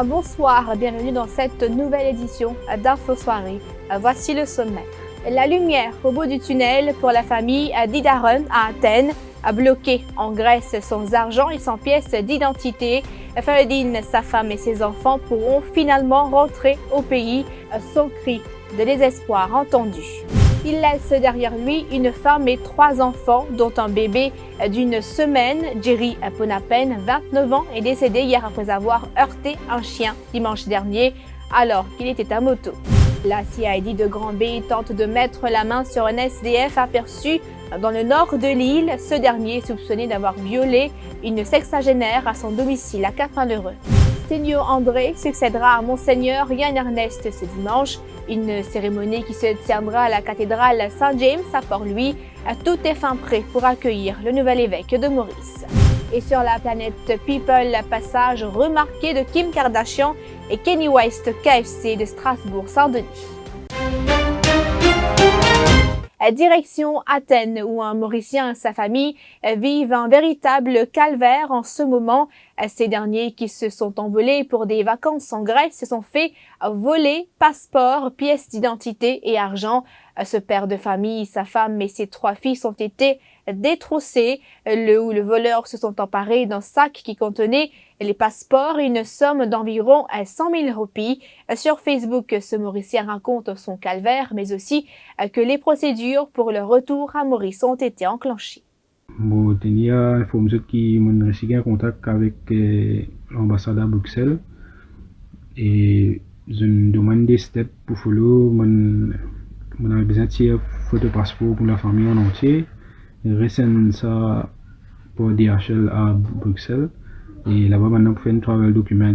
Bonsoir, bienvenue dans cette nouvelle édition d'Info Soirée. Voici le sommaire. La lumière au bout du tunnel pour la famille d'Idaron à Athènes. Bloqué en Grèce sans argent et sans pièces d'identité, Fareddine, sa femme et ses enfants pourront finalement rentrer au pays. Son cri de désespoir entendu. Il laisse derrière lui une femme et 3 enfants, dont un bébé d'une semaine. Jerry Ponapen, 29 ans, est décédé hier après avoir heurté un chien dimanche dernier alors qu'il était à moto. La CID de Granby tente de mettre la main sur un SDF aperçu dans le nord de l'île. Ce dernier est soupçonné d'avoir violé une sexagénaire à son domicile à Cap-Malheureux. Sténio André succédera à Monseigneur Yann Ernest ce dimanche. Une cérémonie qui se tiendra à la cathédrale Saint-James à Port-Louis. Tout est fin prêt pour accueillir le nouvel évêque de Maurice. Et sur la planète People, passage remarqué de Kim Kardashian et Kenny West KFC de Strasbourg-Saint-Denis. Direction Athènes, où un Mauricien et sa famille vivent un véritable calvaire en ce moment. Ces derniers qui se sont envolés pour des vacances en Grèce se sont fait voler passeport, pièces d'identité et argent. Ce père de famille, sa femme et ses 3 fils ont été détroussés. Le voleur se sont emparés d'un sac qui contenait les passeports et une somme d'environ 100 000 roupies. Sur Facebook, ce Mauricien raconte son calvaire, mais aussi que les procédures pour le retour à Maurice ont été enclenchées. Bon, il y a information qui m'a reçu en contact avec l'ambassade à Bruxelles et je me demande des steps pour follow. On a besoin de photo passeport pour la famille en entier. Récemment ça pour DHL à Bruxelles et là-bas maintenant pour faire un travel document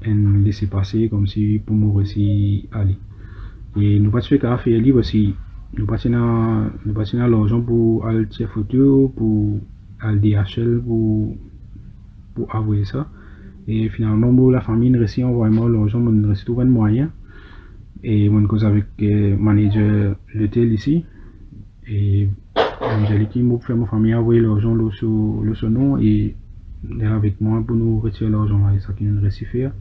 et laisser passer comme si pour moi aussi aller. Et nous pas faire qu'à faire libre aussi. Nous passons l'argent pour aller tirer photo, pour aller DHL pour avouer ça. Et finalement, pour la famille, nous réussit vraiment l'argent, nous réussit trouver un moyen. Et on cause avec le manager l'hôtel ici. Et j'ai dit que faire ma famille envoyer l'argent sur son nom et avec moi pour nous retirer l'argent. C'est ça qui nous réussit faire.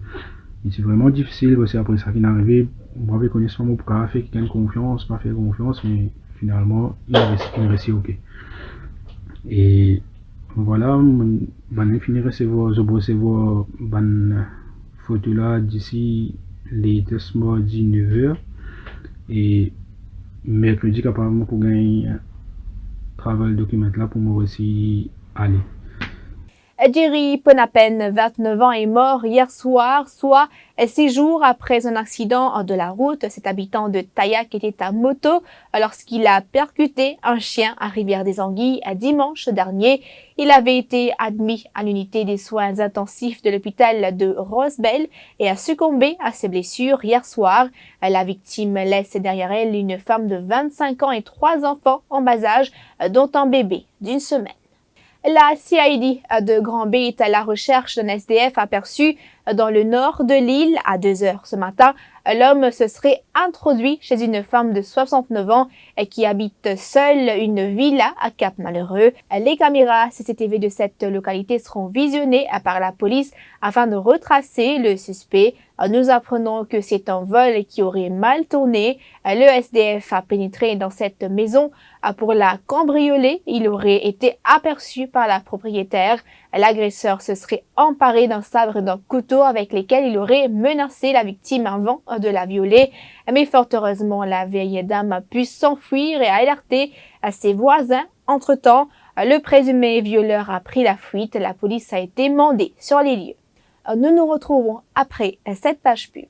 Et c'est vraiment difficile parce que après ça qui est arrivé, moi avec connaissance pour faire quelqu'un confiance, pas faire confiance, mais finalement il réussit ok. Et voilà, je finis recevoir une photo là d'ici les mardi 9h et mercredi apparemment pour gagner un travail document là pour moi aussi aller. Jerry Ponapen, 29 ans, est mort hier soir, soit 6 jours après un accident de la route. Cet habitant de Taillac était à moto lorsqu'il a percuté un chien à Rivière-des-Anguilles dimanche dernier. Il avait été admis à l'unité des soins intensifs de l'hôpital de Rosebel et a succombé à ses blessures hier soir. La victime laisse derrière elle une femme de 25 ans et 3 enfants en bas âge, dont un bébé d'une semaine. La CID de Granby est à la recherche d'un SDF aperçu dans le nord de l'île à 2h ce matin. L'homme se serait introduit chez une femme de 69 ans qui habite seule une villa à Cap-Malheureux. Les caméras CCTV de cette localité seront visionnées par la police afin de retracer le suspect. Nous apprenons que c'est un vol qui aurait mal tourné. Le SDF a pénétré dans cette maison pour la cambrioler. Il aurait été aperçu par la propriétaire. L'agresseur se serait emparé d'un sabre et d'un couteau avec lesquels il aurait menacé la victime avant de la violer. Mais fort heureusement, la vieille dame a pu s'enfuir et a alerté ses voisins. Entre-temps, le présumé violeur a pris la fuite. La police a été mandée sur les lieux. Nous nous retrouvons après cette page pub.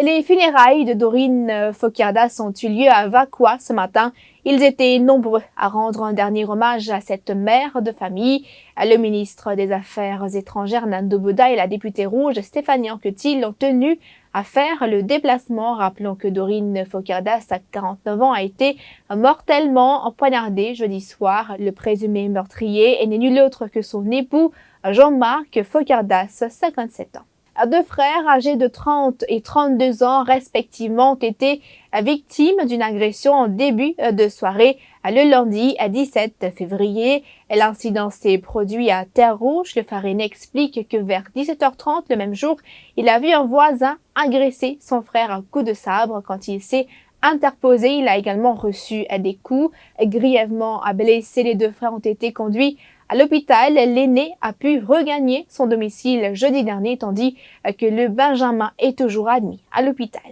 Les funérailles de Dorine Fokiardas ont eu lieu à Vakwa ce matin. Ils étaient nombreux à rendre un dernier hommage à cette mère de famille. Le ministre des Affaires étrangères Nando Boda et la députée rouge Stéphanie Anquetil ont tenu à faire le déplacement. Rappelons que Dorine Focardas, à 49 ans, a été mortellement poignardée jeudi soir. Le présumé meurtrier n'est nul autre que son époux, Jean-Marc Focardas, 57 ans. Deux frères âgés de 30 et 32 ans respectivement ont été victimes d'une agression en début de soirée le lundi 17 février. L'incident s'est produit à Terre-Rouge. Le Farinet explique que vers 17h30 le même jour, il a vu un voisin agresser son frère à coups de sabre. Quand il s'est interposé, il a également reçu des coups. Grièvement blessés, les deux frères ont été conduits à l'hôpital. L'aîné a pu regagner son domicile jeudi dernier, tandis que le Benjamin est toujours admis à l'hôpital.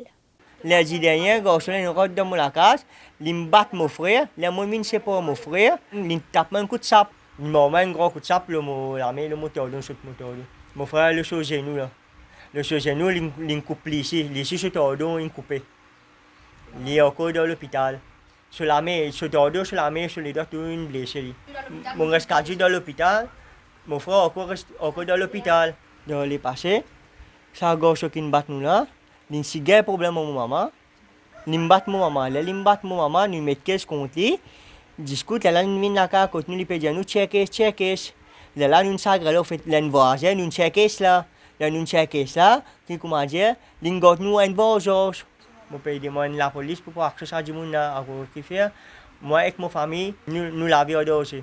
Lundi dernier, il rentre dans la case, il bat mon frère, il m'a c'est pas mon frère, il tape un coup de sape. Il m'a mis un grand coup de sape, l'armée, le moteur, mon frère, le sur genou là. Le sur genou, il coupe ici, sur le il coupe. Il est encore dans l'hôpital. Sur l'armée, sur les deux, une blessée. Mon rescapé dans l'hôpital, mon frère encore dans l'hôpital. Dans les passés, ça a gauche qui bat nous là. Il y a un problème avec mon maman. Il bat mon maman. Là, il bat mon maman, il met qu'est-ce contre lui. Discute, là, il vient là, quand nous lui pédons, nous checkez. Là, nous sagre, là, fait l'envoyer, nous checkez là. Là, nous checkez là. Qui comment dire, il got nous un voyage. Mon pays demande la police pour accéder à du monde à faire. Moi, avec ma famille, nous l'avions aussi.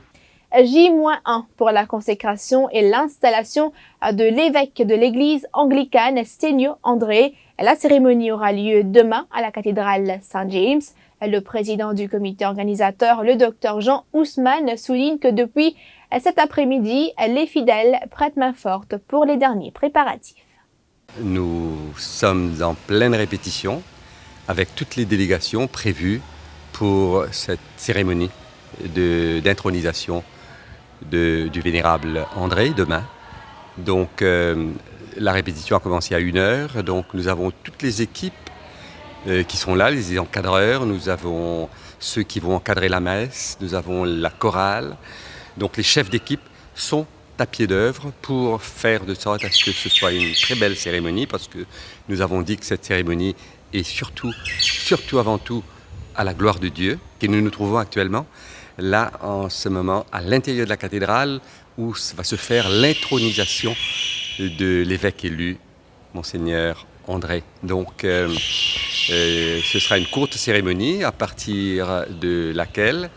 J-1 pour la consécration et l'installation de l'évêque de l'église anglicane Sténio André. La cérémonie aura lieu demain à la cathédrale Saint-James. Le président du comité organisateur, le docteur Jean Ousmane, souligne que depuis cet après-midi, les fidèles prêtent main forte pour les derniers préparatifs. Nous sommes en pleine répétition avec toutes les délégations prévues pour cette cérémonie d'intronisation du vénérable André demain. Donc la répétition a commencé à 1h, donc nous avons toutes les équipes qui sont là, les encadreurs, nous avons ceux qui vont encadrer la messe, nous avons la chorale. Donc les chefs d'équipe sont à pied d'œuvre pour faire de sorte à ce que ce soit une très belle cérémonie, parce que nous avons dit que cette cérémonie est surtout avant tout à la gloire de Dieu, que nous nous trouvons actuellement là en ce moment à l'intérieur de la cathédrale où va se faire l'intronisation de l'évêque élu, Monseigneur André. Donc ce sera une courte cérémonie à partir de laquelle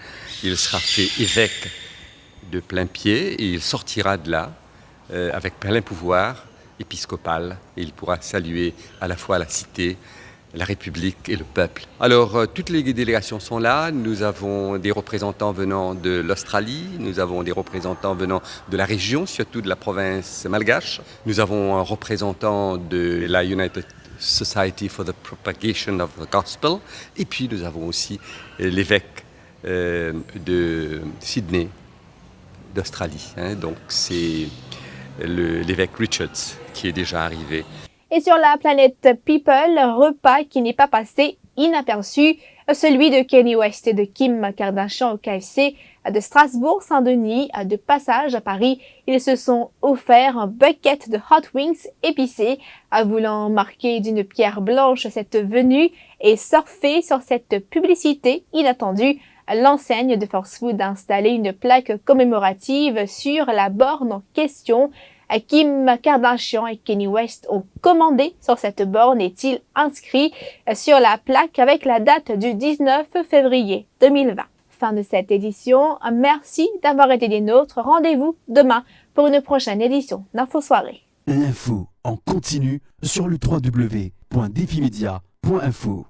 il sera fait évêque de plein pied et il sortira de là avec plein pouvoir épiscopal et il pourra saluer à la fois la cité, la République et le peuple. Alors, toutes les délégations sont là. Nous avons des représentants venant de l'Australie, nous avons des représentants venant de la région, surtout de la province malgache. Nous avons un représentant de la United Society for the Propagation of the Gospel. Et puis, nous avons aussi l'évêque de Sydney, d'Australie. Donc, c'est l'évêque Richards qui est déjà arrivé. Et sur la planète People, repas qui n'est pas passé inaperçu, celui de Kanye West et de Kim Kardashian au KFC de Strasbourg-Saint-Denis. De passage à Paris, ils se sont offerts un bucket de hot wings épicés, voulant marquer d'une pierre blanche cette venue et surfer sur cette publicité inattendue. L'enseigne de Fast Food a installé une plaque commémorative sur la borne en question. Kim Kardashian et Kanye West ont commandé sur cette borne, est-il inscrit sur la plaque avec la date du 19 février 2020. Fin de cette édition. Merci d'avoir été des nôtres. Rendez-vous demain pour une prochaine édition d'Info Soirée. L'info en continu sur le www.defimedia.info.